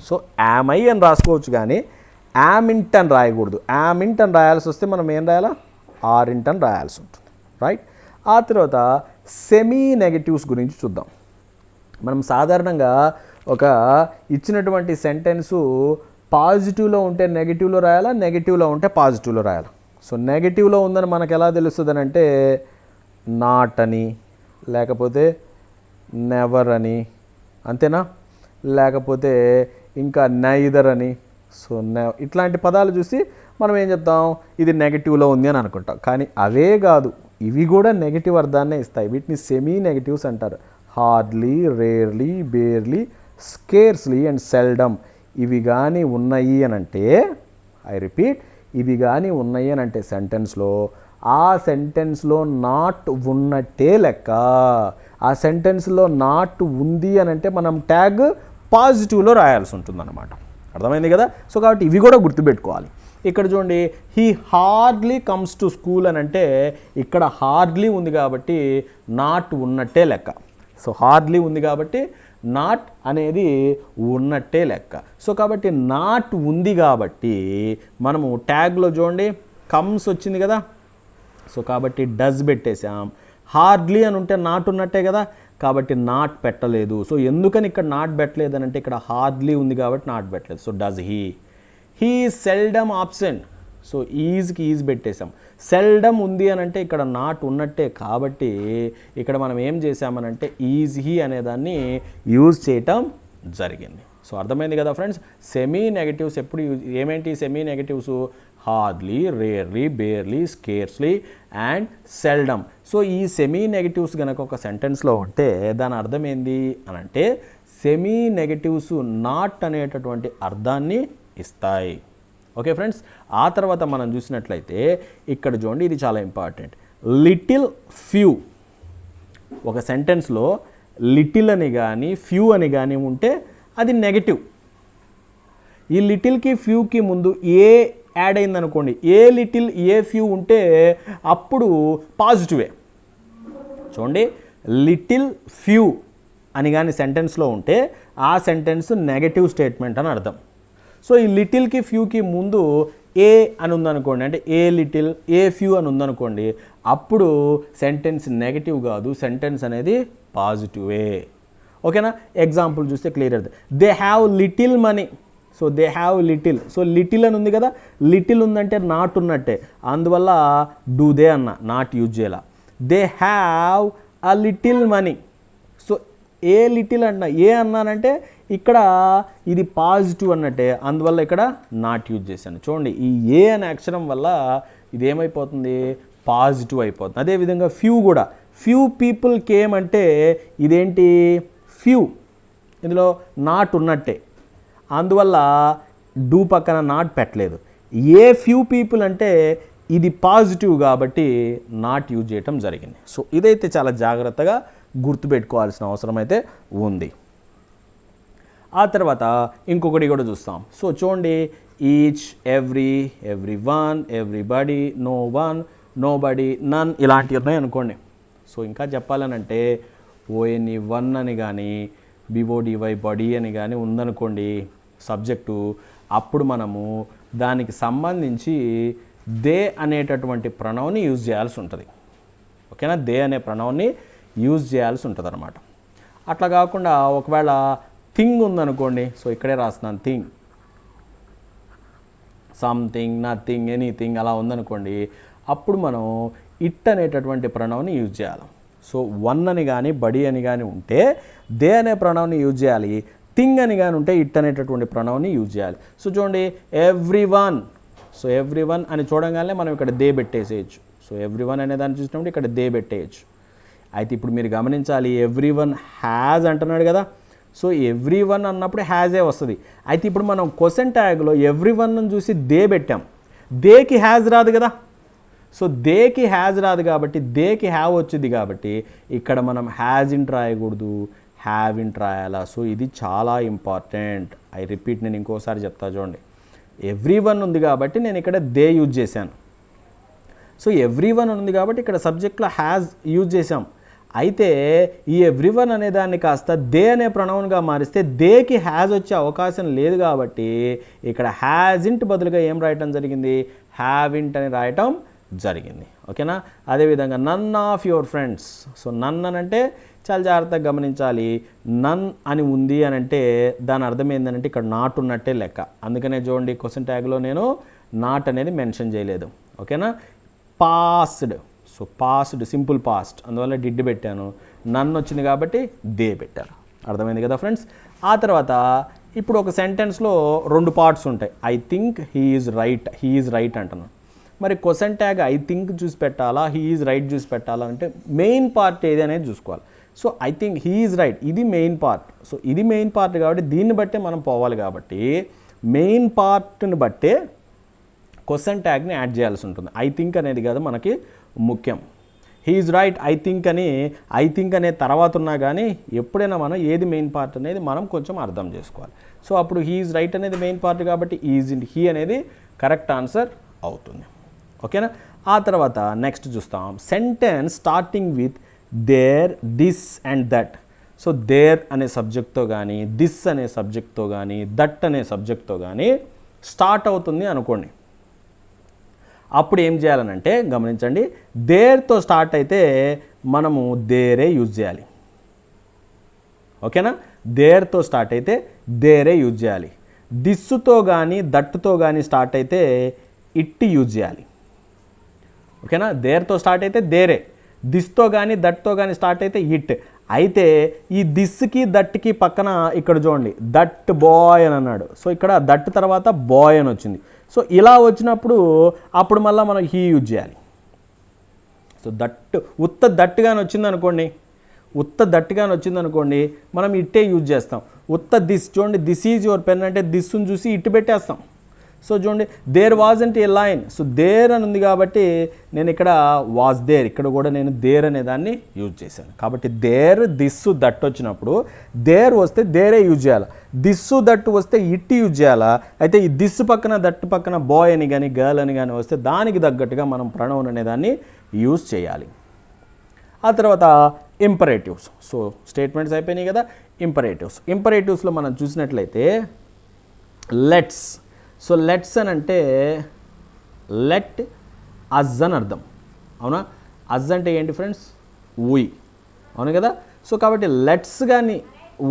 సో యామ్ ఐ అని రాసుకోవచ్చు, కానీ యామింట్ అని రాయకూడదు. యామింట్ అని రాయాల్సి వస్తే మనం ఏం రాయాలా, ఆరింట్ అని రాయాల్సి ఉంటుంది, రైట్. ఆ తర్వాత సెమీ నెగటివ్స్ గురించి చూద్దాం. మనం సాధారణంగా ఒక ఇచ్చినటువంటి సెంటెన్సు పాజిటివ్లో ఉంటే నెగిటివ్లో రాయాలా, నెగిటివ్లో ఉంటే పాజిటివ్లో రాయాలా. సో నెగిటివ్లో ఉందని మనకు ఎలా తెలుస్తుంది అని అంటే, నాట్ అని, లేకపోతే నెవర్ అని, అంతేనా, లేకపోతే ఇంకా నైదర్ అని. సో ఇట్లాంటి పదాలు చూసి మనం ఏం చెప్తాం, ఇది నెగిటివ్లో ఉంది అని అనుకుంటాం. కానీ అవే కాదు, ఇవి కూడా నెగిటివ్ అర్థాన్నే ఇస్తాయి. వీటిని సెమీ నెగిటివ్స్ అంటారు. Hardly, rarely, barely, scarcely and seldom. ఇవి కానీ ఉన్నాయి అని అంటే, ఐ రిపీట్, ఇవి కానీ ఉన్నాయి అని అంటే సెంటెన్స్లో, ఆ సెంటెన్స్లో నాట్ ఉన్నట్టే లెక్క. ఆ సెంటెన్స్లో నాట్ ఉంది అని అంటే మనం ట్యాగ్ పాజిటివ్లో రాయాల్సి ఉంటుంది అన్నమాట. అర్థమైంది కదా. సో కాబట్టి ఇవి కూడా గుర్తుపెట్టుకోవాలి. ఇక్కడ చూడండి, he hardly comes to school అని అంటే ఇక్కడ హార్డ్లీ ఉంది కాబట్టి నాట్ ఉన్నట్టే లెక్క. సో హార్డ్లీ ఉంది కాబట్టి నాట్ అనేది ఉన్నట్టే లెక్క. సో కాబట్టి నాట్ ఉంది కాబట్టి మనము ట్యాగ్లో చూడండి కమ్స్ వచ్చింది కదా. సో కాబట్టి డస్ పెట్టేసాం. హార్డ్లీ అని ఉంటే నాట్ ఉన్నట్టే కదా, కాబట్టి నాట్ పెట్టలేదు. సో ఎందుకని ఇక్కడ నాట్ పెట్టలేదు అని అంటే, ఇక్కడ హార్డ్లీ ఉంది కాబట్టి నాట్ పెట్టలేదు. So does he is seldom absent. So ఈజ్కి ఈజ్ పెట్టేసాం. సెల్డమ్ ఉంది అని అంటే ఇక్కడ నాట్ ఉన్నట్టే కాబట్టి ఇక్కడ మనం ఏం చేసామనంటే ఈజ్ హీ అనేదాన్ని యూజ్ చేయటం జరిగింది. సో అర్థమైంది కదా ఫ్రెండ్స్. సెమీ నెగటివ్స్ ఎప్పుడు ఏమేంటి semi negatives, hardly, rarely, barely, scarcely and seldom. So ఈ సెమీ నెగటివ్స్ కనుక ఒక సెంటెన్స్లో ఉంటే దాని అర్థం ఏంది అని అంటే, సెమీ నెగటివ్స్ నాట్ అనేటటువంటి అర్థాన్ని ఇస్తాయి. Okay friends. ఆ తర్వాత మనం చూసినట్లయితే ఇక్కడ చూడండి, ఇది చాలా ఇంపార్టెంట్. Little few. ఒక సెంటెన్స్లో లిటిల్ అని కానీ ఫ్యూ అని కానీ ఉంటే అది నెగటివ్. ఈ లిటిల్కి ఫ్యూకి ముందు ఏ యాడ్ అయిందనుకోండి, ఏ లిటిల్ ఏ ఫ్యూ ఉంటే అప్పుడు పాజిటివే. చూడండి, లిటిల్ ఫ్యూ అని కానీ సెంటెన్స్లో ఉంటే ఆ సెంటెన్స్ నెగటివ్ స్టేట్మెంట్ అని అర్థం. సో ఈ లిటిల్కి ఫ్యూకి ముందు ఏ అని ఉందనుకోండి, అంటే ఏ లిటిల్ ఏ ఫ్యూ అని ఉందనుకోండి, అప్పుడు సెంటెన్స్ నెగటివ్ కాదు, సెంటెన్స్ అనేది పాజిటివే. ఓకేనా. ఎగ్జాంపుల్ చూస్తే క్లియర్ అవుతుంది. They have little money. So they have little. So little అని ఉంది కదా, లిటిల్ ఉందంటే నాట్ ఉన్నట్టే, అందువల్ల డూ దే అన్న, నాట్ యూజ్ చేయాల. They have a little money. So a little అన్నా, ఏ అన్నానంటే ఇక్కడ ఇది పాజిటివ్ అన్నట్టే, అందువల్ల ఇక్కడ నాట్ యూజ్ చేశాను. చూడండి, ఈ ఏ అనే అక్షరం వల్ల ఇది ఏమైపోతుంది, పాజిటివ్ అయిపోతుంది. అదేవిధంగా ఫ్యూ కూడా, ఫ్యూ పీపుల్ కేమ్ అంటే ఇదేంటి, ఫ్యూ, ఇందులో నాట్ ఉన్నట్టే, అందువల్ల డూ పక్కన నాట్ పెట్టలేదు. ఏ ఫ్యూ పీపుల్ అంటే ఇది పాజిటివ్ కాబట్టి నాట్ యూజ్ చేయటం జరిగింది. సో ఇదైతే చాలా జాగ్రత్తగా గుర్తుపెట్టుకోవాల్సిన అవసరం అయితే ఉంది. ఆ తర్వాత ఇంకొకటి కూడా చూస్తాం. సో చూడండి, each, every, every one, everybody, no one, nobody, none ఇలాంటివి ఉన్నాయి అనుకోండి. సో ఇంకా చెప్పాలనంటే ఓఎన్ఈ వన్ అని కానీ బిఓడివై బడీ అని కానీ ఉందనుకోండి సబ్జెక్టు, అప్పుడు మనము దానికి సంబంధించి దే అనేటటువంటి ప్రణౌన్ని యూజ్ చేయాల్సి ఉంటుంది. ఓకేనా, దే అనే ప్రణౌన్ని యూజ్ చేయాల్సి ఉంటుంది అనమాట. అట్లా కాకుండా ఒకవేళ థింగ్ ఉందనుకోండి, సో ఇక్కడే రాస్తున్నాను థింగ్, సంథింగ్, నథింగ్, ఎనీథింగ్ అలా ఉందనుకోండి, అప్పుడు మనం ఇట్ అనేటటువంటి ప్రణౌన్ని యూజ్ చేయాలి. సో వన్ అని కానీ బడి అని కానీ ఉంటే దే అనే ప్రణౌన్ని యూజ్ చేయాలి. థింగ్ అని కానీ ఉంటే ఇట్ అనేటటువంటి ప్రణౌన్ని యూజ్ చేయాలి. సో చూడండి every one, so every one అని చూడగానే మనం ఇక్కడ దే పెట్టేసేయచ్చు. సో ఎవ్రీ వన్ అనే దాన్ని చూసినప్పుడు ఇక్కడ దే పెట్టేయచ్చు. అయితే ఇప్పుడు మీరు గమనించాలి, ఎవ్రీ వన్ హ్యాజ్ అంటున్నాడు కదా, సో ఎవ్రీ వన్ అన్నప్పుడు హ్యాజే వస్తుంది. అయితే ఇప్పుడు మనం క్వశ్చన్ ట్యాగ్లో ఎవ్రీ వన్ చూసి దే పెట్టాం, దేకి హ్యాజ్ రాదు కదా. సో దేకి హ్యాజ్ రాదు కాబట్టి దేకి హ్యావ్ వచ్చింది కాబట్టి ఇక్కడ మనం హ్యాజ్ ఇంట్ రాయకూడదు, హ్యావ్ ఇంట్ రాయాలా. సో ఇది చాలా ఇంపార్టెంట్. ఐ రిపీట్, నేను ఇంకోసారి చెప్తా చూడండి. ఎవ్రీ వన్ ఉంది కాబట్టి నేను ఇక్కడ దే యూజ్ చేశాను. సో ఎవ్రీ వన్ ఉంది కాబట్టి ఇక్కడ సబ్జెక్ట్లో హ్యాజ్ యూజ్ చేసాం. అయితే ఈ ఎవ్రీ వన్ అనే దాన్ని కాస్త దే అనే ప్రణౌన్గా మారిస్తే దేకి హ్యాజ్ వచ్చే అవకాశం లేదు కాబట్టి ఇక్కడ హ్యాజ్ ఇంట్ బదులుగా ఏం రాయటం జరిగింది, హ్యావ్ ఇంట్ అని రాయటం జరిగింది. ఓకేనా. అదేవిధంగా none of your friends. So none అని అంటే చాలా జాగ్రత్తగా గమనించాలి. నన్ అని ఉంది అని అంటే దాని అర్థం ఏంటంటే ఇక్కడ నాట్ ఉన్నట్టే లెక్క. అందుకనే చూడండి క్వశ్చన్ ట్యాగ్లో నేను నాట్ అనేది మెన్షన్ చేయలేదు. ఓకేనా. Passed, so passed simple past, అందువల్ల డిడ్ పెట్టాను. నన్ వచ్చింది కాబట్టి దే పెట్టారు. అర్థమైంది కదా ఫ్రెండ్స్. ఆ తర్వాత ఇప్పుడు ఒక సెంటెన్స్లో 2 పార్ట్స్ ఉంటాయి. I think he is right అంటున్నాను. మరి క్వశ్చన్ ట్యాగ్ ఐ థింక్ చూసి పెట్టాలా, హీ ఈజ్ రైట్ చూసి పెట్టాలా అంటే మెయిన్ పార్ట్ ఏది అనేది చూసుకోవాలి. So I think he is right, ఇది మెయిన్ పార్ట్. సో ఇది మెయిన్ పార్ట్ కాబట్టి దీన్ని బట్టే మనం పోవాలి కాబట్టి మెయిన్ పార్ట్ని బట్టే క్వశ్చన్ ట్యాగ్ని యాడ్ చేయాల్సి ఉంటుంది. ఐ థింక్ అనేది కాదు మనకి ముఖ్యం. He is right I think అనే తర్వాత ఉన్నా కానీ ఎప్పుడైనా మనం ఏది మెయిన్ పార్ట్ అనేది మనం కొంచెం అర్థం చేసుకోవాలి. సో అప్పుడు హీ ఈజ్ రైట్ అనేది మెయిన్ పార్ట్ కాబట్టి ఈజ్ ఇంట్ హీ అనేది కరెక్ట్ ఆన్సర్ అవుతుంది. ఓకేనా. ఆ తర్వాత నెక్స్ట్ చూస్తాం sentence starting with there, this and that. So there అనే సబ్జెక్ట్తో కానీ, దిస్ అనే సబ్జెక్ట్తో కానీ, దట్ అనే సబ్జెక్ట్తో కానీ స్టార్ట్ అవుతుంది అనుకోండి. అప్పుడు ఏం చేయాలనంటే గమనించండి, దేర్తో స్టార్ట్ అయితే మనము దేరే యూజ్ చేయాలి. ఓకేనా. దేర్తో స్టార్ట్ అయితే దేరే యూజ్ చేయాలి. దిస్సుతో కానీ దట్టుతో కానీ స్టార్ట్ అయితే ఇట్ యూజ్ చేయాలి. ఓకేనా. దేర్తో స్టార్ట్ అయితే దేరే, దిస్తో కానీ దట్తో కానీ స్టార్ట్ అయితే ఇట్. అయితే ఈ దిస్కి దట్కి పక్కన ఇక్కడ చూడండి దట్ బాయ్ అని అన్నాడు. సో ఇక్కడ దట్ తర్వాత బాయ్ అని వచ్చింది. సో ఇలా వచ్చినప్పుడు అప్పుడు మళ్ళీ మనం హీ యూజ్ చేయాలి. సో దట్ ఉత్త దట్టుగాని వచ్చిందనుకోండి మనం ఇట్టే యూజ్ చేస్తాం. ఉత్త దిస్ చూడండి, దిస్ ఈజ్ యువర్ పెన్ అంటే దిస్సును చూసి ఇటు పెట్టేస్తాం. సో చూడండి there wasn't a line, so there అని ఉంది కాబట్టి నేను ఇక్కడ వాజ్ దేర్, ఇక్కడ కూడా నేను దేర్ అనే దాన్ని యూజ్ చేశాను. కాబట్టి దేర్, దిస్సు, దట్ వచ్చినప్పుడు దేర్ వస్తే దేరే యూజ్ చేయాలి, దిస్సు దట్టు వస్తే ఇట్ యూజ్ చేయాలా. అయితే ఈ దిస్సు పక్కన దట్టు పక్కన బాయ్ అని కానీ గర్ల్ అని కానీ వస్తే దానికి తగ్గట్టుగా మనం ప్రణౌన్ అనే దాన్ని యూజ్ చేయాలి. ఆ తర్వాత ఇంపరేటివ్స్. సో స్టేట్మెంట్స్ అయిపోయినాయి కదా. ఇంపరేటివ్స్లో మనం చూసినట్లయితే లెట్స్. సో లెట్స్ అని అంటే లెట్ అజ్ అని అర్థం, అవునా. అజ్ అంటే ఏంటి ఫ్రెండ్స్, ఉయ్, అవును కదా. సో కాబట్టి లెట్స్ కానీ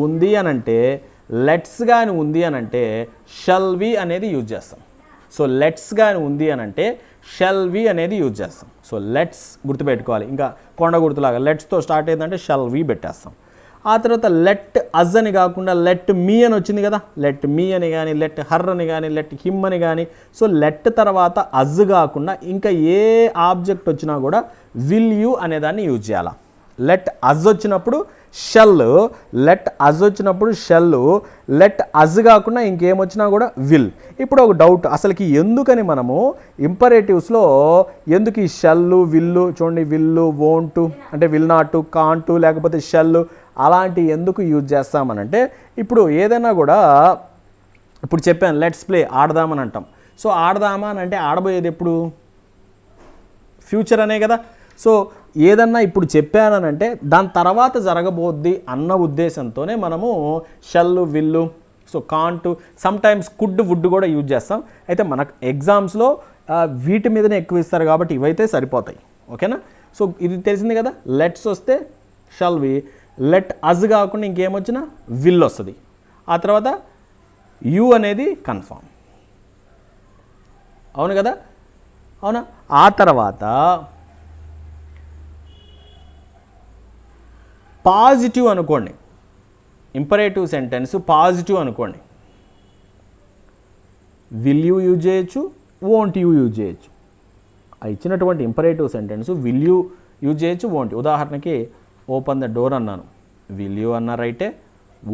ఉంది అని అంటే షల్ వి అనేది యూజ్ చేస్తాం. సో లెట్స్ కానీ ఉంది అని అంటే షల్ వి అనేది యూజ్ చేస్తాం. సో లెట్స్ గుర్తుపెట్టుకోవాలి, ఇంకా కొండ గుర్తులాగా లెట్స్తో స్టార్ట్ అయిందంటే షల్ వి పెట్టేస్తాం. ఆ తర్వాత లెట్ అజ్ అని కాకుండా లెట్ మీ అని వచ్చింది కదా. లెట్ మీ అని కానీ, లెట్ హర్ అని కానీ, లెట్ హిమ్ అని కానీ. సో లెట్ తర్వాత అజ్ కాకుండా ఇంకా ఏ ఆబ్జెక్ట్ వచ్చినా కూడా విల్ యూ అనేదాన్ని యూజ్ చేయాలి. లెట్ అజ్ వచ్చినప్పుడు షెల్, లెట్ అజ్ వచ్చినప్పుడు షెల్, లెట్ అజ్ కాకుండా ఇంకేమొచ్చినా కూడా విల్. ఇప్పుడు ఒక డౌట్, అసలుకి ఎందుకని మనము ఇంపరేటివ్స్లో ఎందుకు ఈ షెల్లు విల్లు చూడండి, విల్లు వోంటు అంటే విల్ నాట్, కాంటు లేకపోతే షెల్లు అలాంటి ఎందుకు యూజ్ చేస్తామనంటే ఇప్పుడు ఏదైనా కూడా ఇప్పుడు చెప్పాను లెట్స్ ప్లే ఆడదామని అంటాం. సో ఆడదామా అని అంటే ఆడబోయేది ఎప్పుడు, ఫ్యూచర్ అనే కదా. సో ఏదన్నా ఇప్పుడు చెప్పానంటే దాని తర్వాత జరగబోద్ది అన్న ఉద్దేశంతోనే మనము shall will, so can't, sometimes could would కూడా యూజ్ చేస్తాం. అయితే మనకు ఎగ్జామ్స్లో వీటి మీదనే ఎక్కువ ఇస్తారు కాబట్టి ఇవైతే సరిపోతాయి. ఓకేనా. సో ఇది తెలిసింది కదా. లెట్స్ వస్తే షల్ వి, లెట్ అజ్ కాకుండా ఇంకేమొచ్చినా విల్ వస్తుంది. ఆ తర్వాత యూ అనేది కన్ఫామ్, అవును కదా, అవునా. ఆ తర్వాత పాజిటివ్ అనుకోండి, ఇంపరేటివ్ సెంటెన్స్ పాజిటివ్ అనుకోండి, విల్ యూ యూజ్ చేయొచ్చు, వోంట్ యూ యూజ్ చేయొచ్చు. ఇచ్చినటువంటి imperative sentence will you use చేయొచ్చు, వోంట్. ఉదాహరణకి ఓపెన్ ద డోర్ అన్నాను, విల్ యూ అన్న రైటే,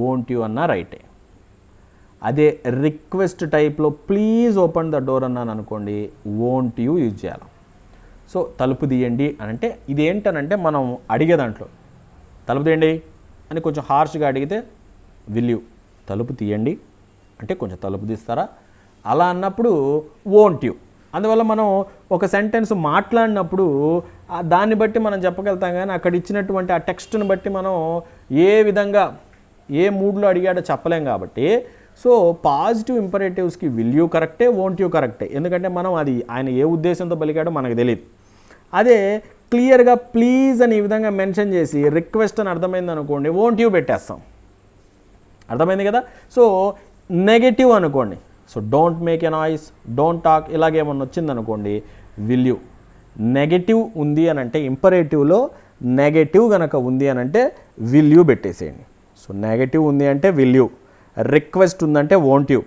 వోంట్ యూ అన్న రైటే. అదే రిక్వెస్ట్ టైప్లో ప్లీజ్ ఓపెన్ ద డోర్ అన్నాను అనుకోండి, వోంట్ యూ యూజ్ చేయాలి. సో తలుపు తీయండి అని అంటే ఇదేంటనంటే మనం అడిగే దాంట్లో తలుపు తీయండి అని కొంచెం హార్ష్గా అడిగితే విల్ యూ, తలుపు తీయండి అంటే కొంచెం తలుపు తీస్తారా అలా అన్నప్పుడు వోంట్ యూ. అందువల్ల మనం ఒక సెంటెన్స్ మాట్లాడినప్పుడు దాన్ని బట్టి మనం చెప్పగలుగుతాం, కానీ అక్కడ ఇచ్చినటువంటి ఆ టెక్స్ట్ని బట్టి మనం ఏ విధంగా ఏ మూడ్లో అడిగాడో చెప్పలేం. కాబట్టి సో పాజిటివ్ ఇంపరేటివ్స్కి విల్ యూ కరెక్టే, వోంట్ యూ కరెక్టే. ఎందుకంటే మనం అది ఆయన ఏ ఉద్దేశంతో పలికాడో మనకు తెలియదు. అదే క్లియర్గా ప్లీజ్ అని ఈ విధంగా మెన్షన్ చేసి రిక్వెస్ట్ అని అర్థమైంది అనుకోండి, వోంట్ యూ పెట్టేస్తాం. అర్థమైంది కదా. సో నెగటివ్ అనుకోండి, so don't make a noise, don't talk, ఇలాగేమన్నా వచ్చిందనుకోండి విల్ యూ. నెగటివ్ ఉంది అని అంటే ఇంపరేటివ్లో నెగటివ్ కనుక ఉంది అని అంటే విల్ యూ పెట్టేసేయండి. సో నెగటివ్ ఉంది అంటే విల్ యూ, రిక్వెస్ట్ ఉందంటే వోంట్ యూ.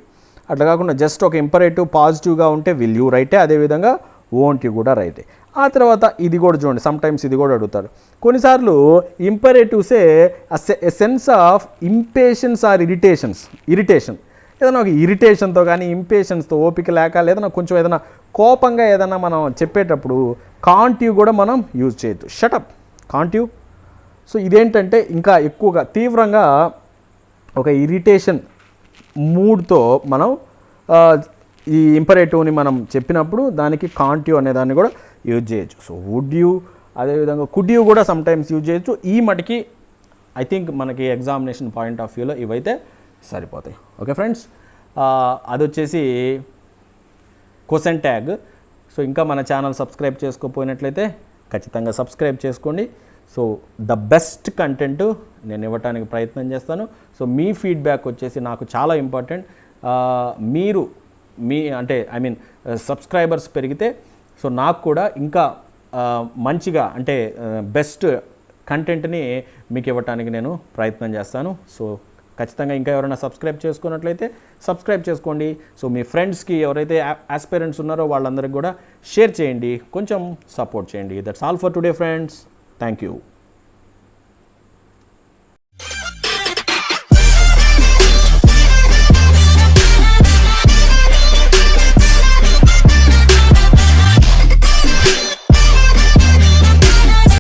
అట్లా కాకుండా జస్ట్ ఒక ఇంపరేటివ్ పాజిటివ్గా ఉంటే విల్ యూ రైటే, అదేవిధంగా వోంట్ యూ కూడా రైటే. ఆ తర్వాత ఇది కూడా చూడండి, సమ్ టైమ్స్ ఇది కూడా అడుగుతారు. కొన్నిసార్లు ఇంపరేటివ్సే sense of impatience or irritation, ఏదైనా ఒక ఇరిటేషన్తో కానీ ఇంపేషన్స్తో ఓపిక లేక లేదన్నా కొంచెం ఏదైనా కోపంగా ఏదైనా మనం చెప్పేటప్పుడు కాంట్ యూ కూడా మనం యూజ్ చేయొచ్చు. Shut up, can't you. సో ఇదేంటంటే ఇంకా ఎక్కువగా తీవ్రంగా ఒక ఇరిటేషన్ మూడ్తో మనం ఈ ఇంపరేటివ్ని మనం చెప్పినప్పుడు దానికి కాంట్ యూ అనే దాన్ని కూడా యూజ్ చేయొచ్చు. సో వుడ్ యూ, అదేవిధంగా కుడ్ యూ కూడా సమ్ టైమ్స్ యూజ్ చేయొచ్చు. ఈ మటుకి ఐ థింక్ మనకి ఎగ్జామినేషన్ పాయింట్ ఆఫ్ వ్యూలో ఇవైతే సరిపోతాయి. ఓకే ఫ్రెండ్స్, అది వచ్చేసి క్వశ్చన్ ట్యాగ్. సో ఇంకా మన ఛానల్ సబ్స్క్రైబ్ చేసుకోకపోయినట్లయితే ఖచ్చితంగా సబ్స్క్రైబ్ చేసుకోండి. సో ద బెస్ట్ కంటెంట్ నేను ఇవ్వడానికి ప్రయత్నం చేస్తాను. సో మీ ఫీడ్బ్యాక్ వచ్చేసి నాకు చాలా ఇంపార్టెంట్. మీరు సబ్స్క్రైబర్స్ పెరిగితే సో నాకు కూడా ఇంకా మంచిగా అంటే బెస్ట్ కంటెంట్ని మీకు ఇవ్వడానికి నేను ప్రయత్నం చేస్తాను. సో ఖచ్చితంగా ఇంకా ఎవరైనా సబ్స్క్రైబ్ చేసుకున్నట్లయితే సబ్స్క్రైబ్ చేసుకోండి. సో మీ ఫ్రెండ్స్కి ఎవరైతే ఆస్పిరెంట్స్ ఉన్నారో వాళ్ళందరికీ కూడా షేర్ చేయండి, కొంచెం సపోర్ట్ చేయండి. That's all for today friends. Thank you.